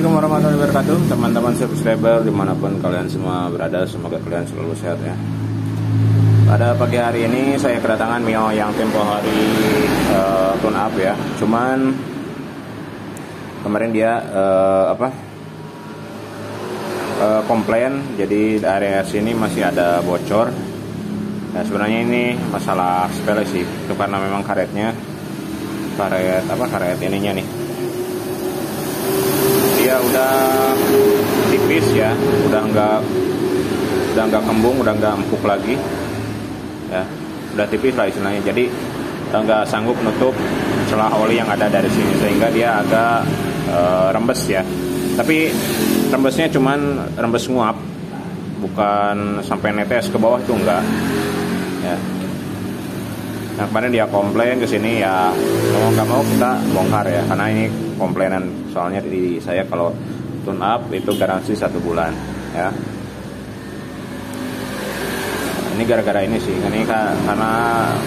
Assalamualaikum warahmatullahi wabarakatuh, teman-teman subscriber dimanapun kalian semua berada, semoga kalian selalu sehat ya. Pada pagi hari ini saya kedatangan Mio yang tempo hari tune up ya. Cuman kemarin dia komplain, jadi area sini masih ada bocor. Nah, sebenarnya ini masalah sepele sih, itu karena memang karet ininya nih. Dia udah tipis ya, udah nggak kembung, udah nggak empuk lagi ya, udah tipis lah istilahnya. Jadi udah nggak sanggup nutup celah oli yang ada dari sini, sehingga dia agak rembes ya. Tapi rembesnya cuman rembes nguap, bukan sampai netes ke bawah, itu enggak ya. Nah, kemarin dia komplain ke sini ya, mau nggak mau kita bongkar ya, karena ini komplainan. Soalnya di saya kalau tune up itu garansi 1 bulan ya. Ini gara-gara ini sih, ini karena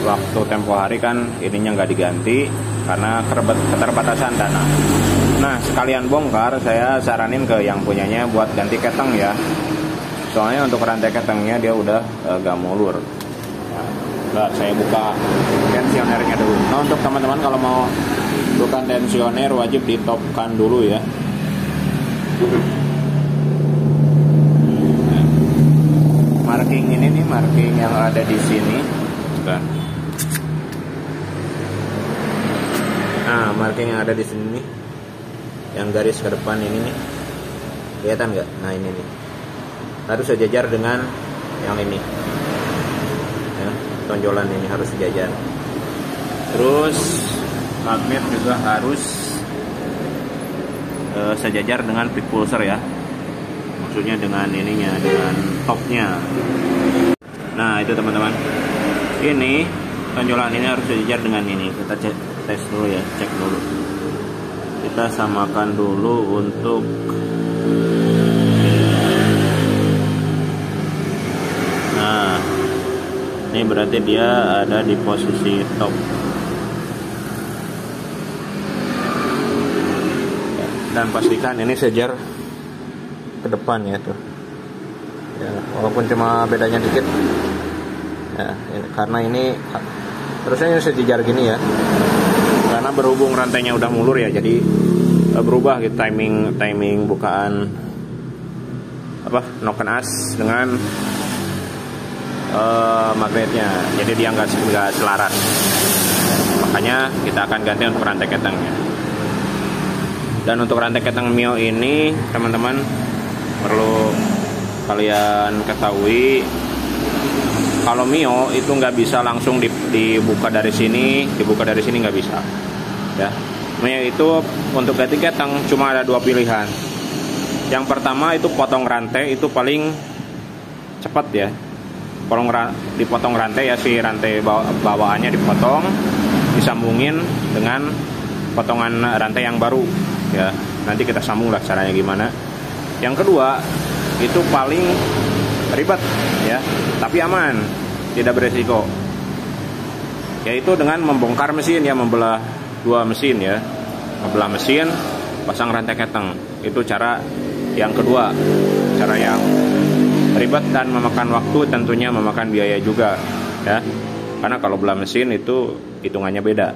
waktu tempo hari kan ininya nggak diganti karena keterbatasan dana. Nah, sekalian bongkar, saya saranin ke yang punyanya buat ganti keteng ya. Soalnya untuk rantai ketengnya dia udah gak mulur. Nah, saya buka tensionernya dulu. Nah, untuk teman-teman kalau mau bukan tensioner wajib ditopkan dulu ya. Marking ini nih, marking yang ada di sini. Nah, marking yang ada di sini nih, yang garis ke depan ini nih, kelihatan nggak? Nah, ini nih harus sejajar dengan yang ini ya, tonjolan ini harus sejajar. Terus magnet juga harus sejajar dengan precursor ya, maksudnya dengan ininya, dengan topnya. Nah, itu teman-teman, ini tonjolan ini harus sejajar dengan ini. Kita tes dulu ya, cek dulu, kita samakan dulu untuk nah, ini berarti dia ada di posisi top. Dan pastikan ini sejajar ke depan ya tuh ya, walaupun cuma bedanya dikit ya, karena ini harusnya sejajar gini ya, karena berhubung rantainya udah mulur ya, jadi berubah gitu timing bukaan noken as dengan magnetnya, jadi dia nggak selaras. Makanya kita akan ganti untuk rantai ketengnya. Dan untuk rantai keteng Mio ini, teman-teman perlu kalian ketahui, kalau Mio itu nggak bisa langsung dibuka dari sini nggak bisa ya. Mio itu untuk ganti keteng cuma ada 2 pilihan. Yang pertama itu potong rantai, itu paling cepat ya. Dipotong rantai ya, si rantai bawaannya dipotong, disambungin dengan potongan rantai yang baru ya. Nanti kita sambung lah caranya gimana. Yang kedua itu paling ribet ya, tapi aman, tidak beresiko, yaitu dengan membongkar mesin ya, membelah 2 mesin ya, membelah mesin, pasang rantai keteng. Itu cara yang kedua, cara yang ribet dan memakan waktu, tentunya memakan biaya juga ya, karena kalau belah mesin itu hitungannya beda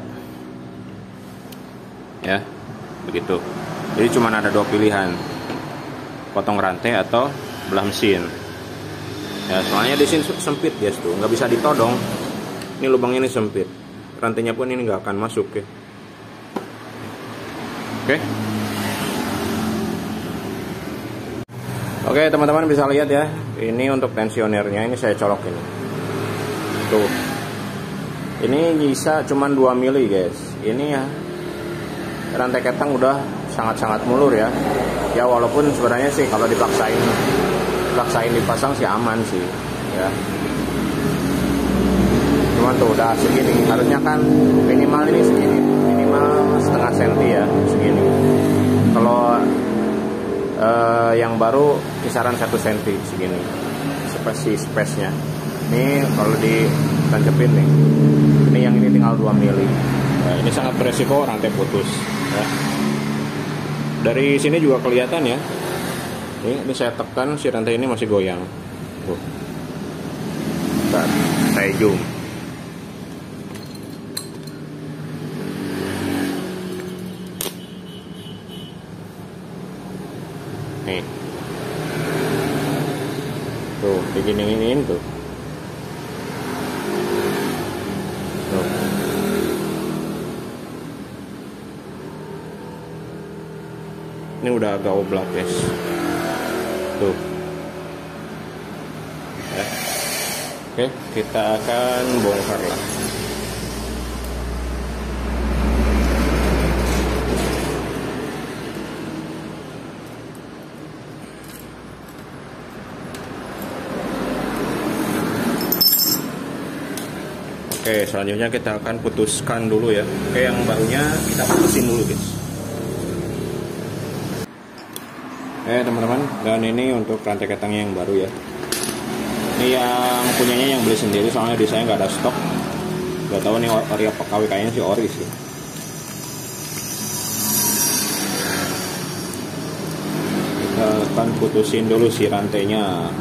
ya, begitu. Jadi cuma ada 2 pilihan, potong rantai atau belah mesin ya. Soalnya di sini sempit guys tuh, nggak bisa ditodong. Ini lubang ini sempit, rantainya pun ini nggak akan masuk ya. Oke teman-teman, bisa lihat ya, ini untuk tensionernya ini saya colok ini tuh, ini bisa cuman 2 mili guys. Ini ya, rantai keteng udah sangat-sangat mulur ya. Ya walaupun sebenarnya sih kalau dipaksain dipasang sih aman sih ya. Cuman tuh udah segini, harusnya kan minimal ini segini, minimal setengah senti ya, segini. Kalau yang baru kisaran 1 senti segini, space-nya. Ini kalau ditancepin nih, ini yang ini tinggal 2 mili. Ini sangat beresiko rantai putus ya. Dari sini juga kelihatan ya. Ini saya tekan, si rantai ini masih goyang. Tuh. Bentar, saya zoom. Nih. Tuh, diginiin tuh. Tuh. Ini udah agak oblak guys. Tuh. Ya. Oke, kita akan bongkar lah. Oke, selanjutnya kita akan putuskan dulu ya. Oke, yang barunya kita putusin dulu guys. Teman-teman, dan ini untuk rantai ketangnya yang baru ya. Ini yang punyanya yang beli sendiri, soalnya di saya nggak ada stok. Gak tahu nih ori apa KW, kayaknya sih ori sih. Kita akan putusin dulu si rantainya.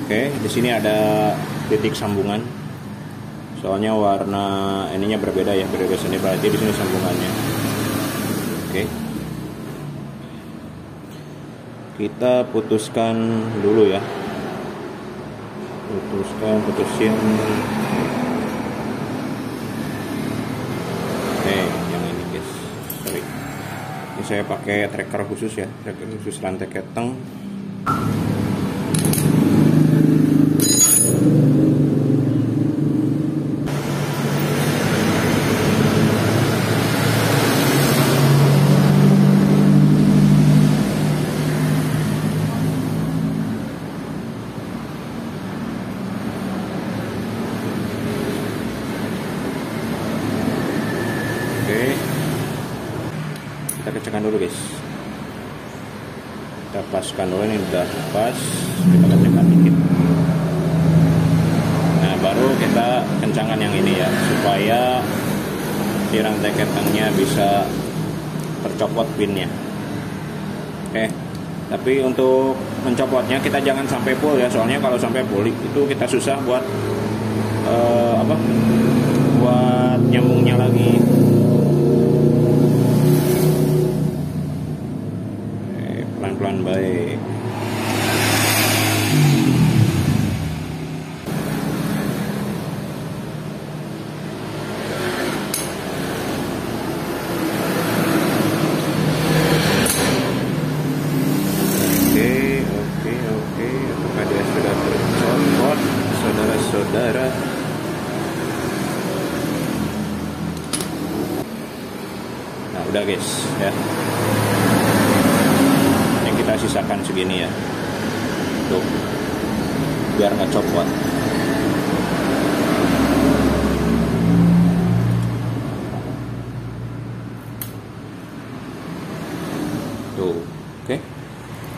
Oke, di sini ada titik sambungan. Soalnya warna ininya berbeda ya, berbeda sini, berarti di sini sambungannya. Oke. Kita putuskan dulu ya. Putusin. Yang ini guys. Sorry. Ini saya pakai tracker khusus ya, tracker khusus rantai keteng. Kita kecekkan dulu guys, kita paskan dulu, ini udah pas, kita kecekkan dikit. Nah baru kita kencangkan yang ini ya, supaya si rantai ketangnya bisa tercopot pinnya. Oke, tapi untuk mencopotnya kita jangan sampai full ya, soalnya kalau sampai full itu kita susah buat buat nyambungnya lagi. Pelan-pelan baik. Oke. Apakah dia sudah tercopot, saudara-saudara? Nah udah guys ya. Kita sisakan segini ya, tuh biar nggak copot. Tuh, oke.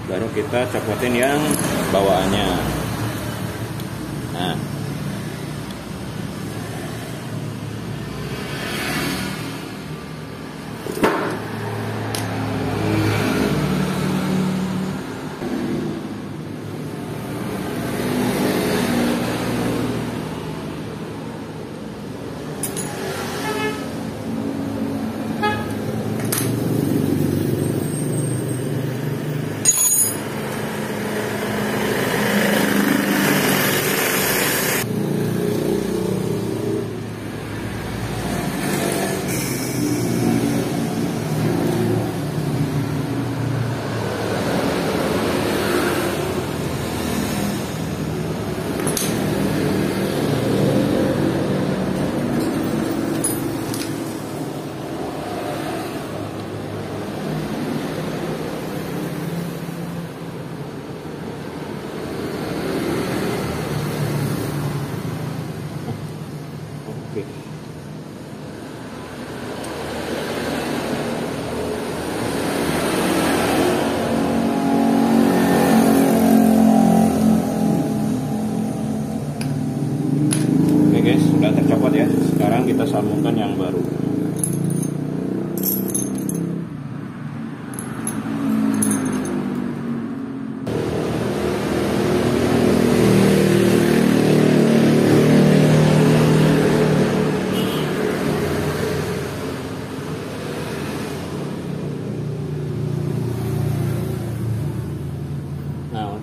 Baru kita copotin yang bawaannya. Nah,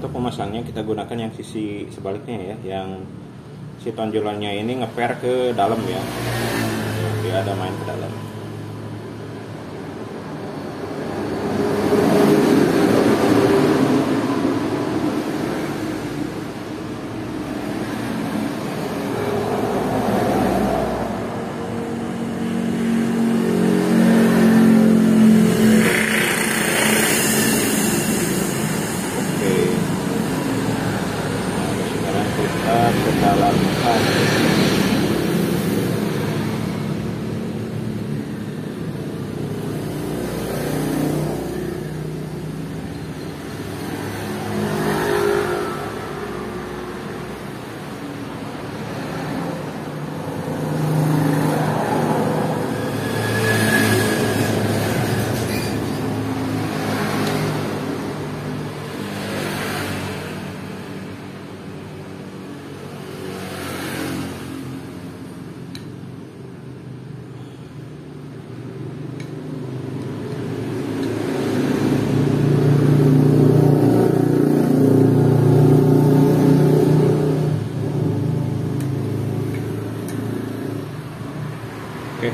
Untuk pemasangnya kita gunakan yang sisi sebaliknya ya, yang si tonjolannya ini ngeper ke dalam ya, dia ada main ke dalam. Oke,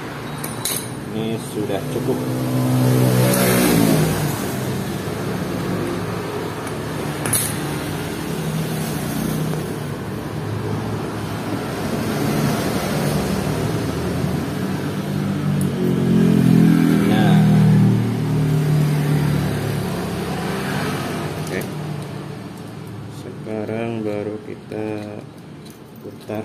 ini sudah cukup. Nah, oke. Sekarang baru kita putar.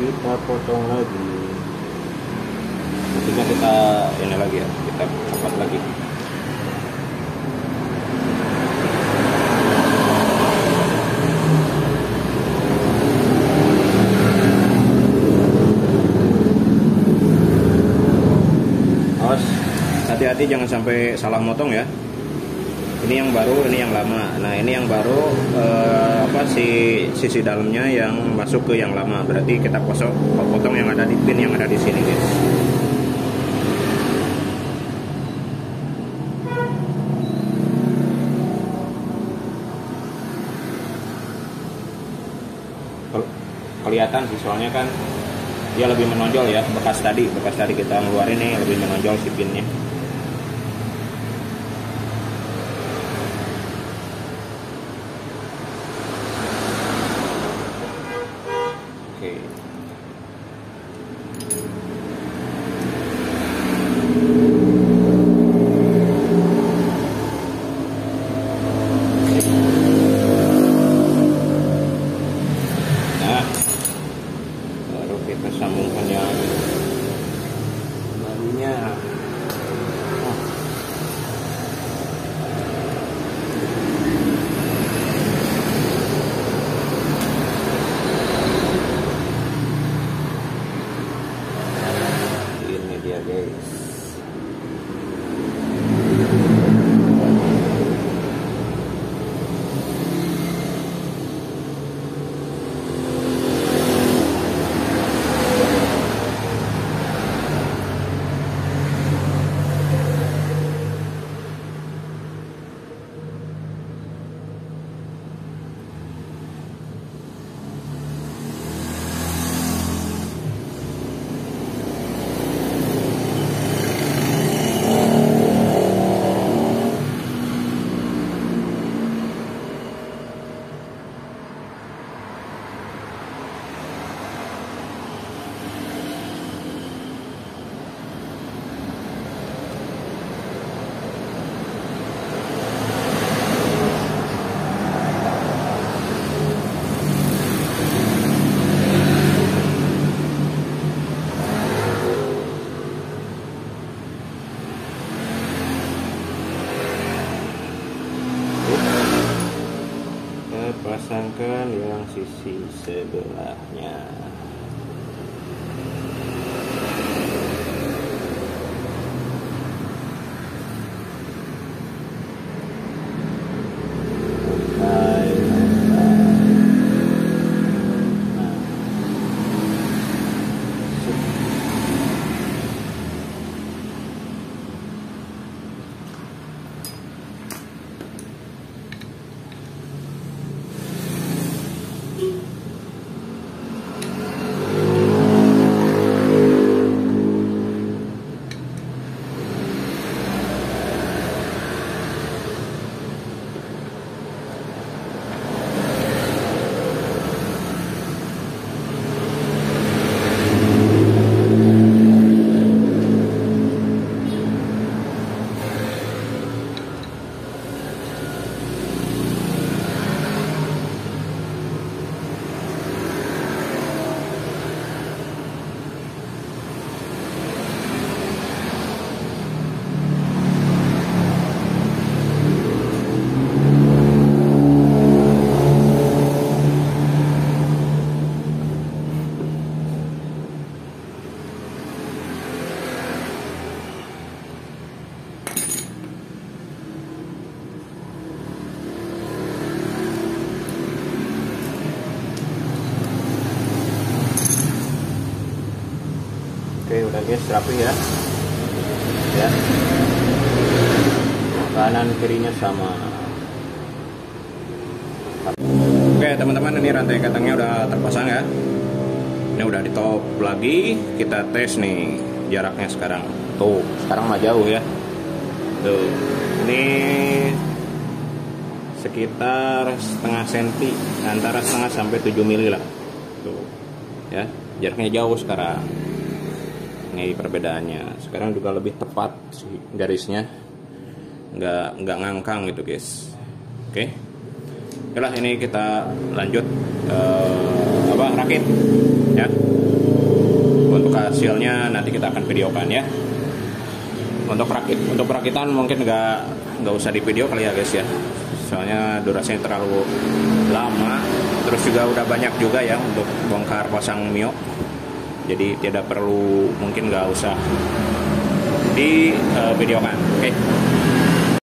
Kita potong lagi. Nantinya kita ini lagi ya, kita cepat lagi. Awas, hati-hati jangan sampai salah motong ya. Ini yang baru, ini yang lama. Nah, ini yang baru sisi dalamnya yang masuk ke yang lama. Berarti kita potong yang ada di pin yang ada di sini, guys. Kelihatan sih, soalnya kan dia lebih menonjol ya, bekas tadi kita ngeluarin nih lebih menonjol si pinnya. Oke. Nah, baru kita sambungkan yang barunya. Ini dia, guys. pasangkan yang sisi sebelahnya. Oke, udah guys, rapi ya. Ya. Kanan kirinya sama. Oke, teman-teman, ini rantai ketangnya udah terpasang ya. Ini udah di top lagi. Kita tes nih jaraknya sekarang. Tuh, sekarang mah jauh ya. Tuh. Ini sekitar setengah senti, antara setengah sampai 7 mili lah. Tuh. Ya, jaraknya jauh sekarang. Ini perbedaannya. Sekarang juga lebih tepat sih garisnya, nggak ngangkang gitu guys. Oke, yalah, ini kita lanjut rakit ya. Untuk hasilnya nanti kita akan videokan ya. Untuk perakitan mungkin nggak usah di video kali ya guys ya, soalnya durasinya terlalu lama. Terus juga udah banyak juga ya untuk bongkar pasang Mio. Jadi tidak perlu, mungkin nggak usah di videokan. Oke.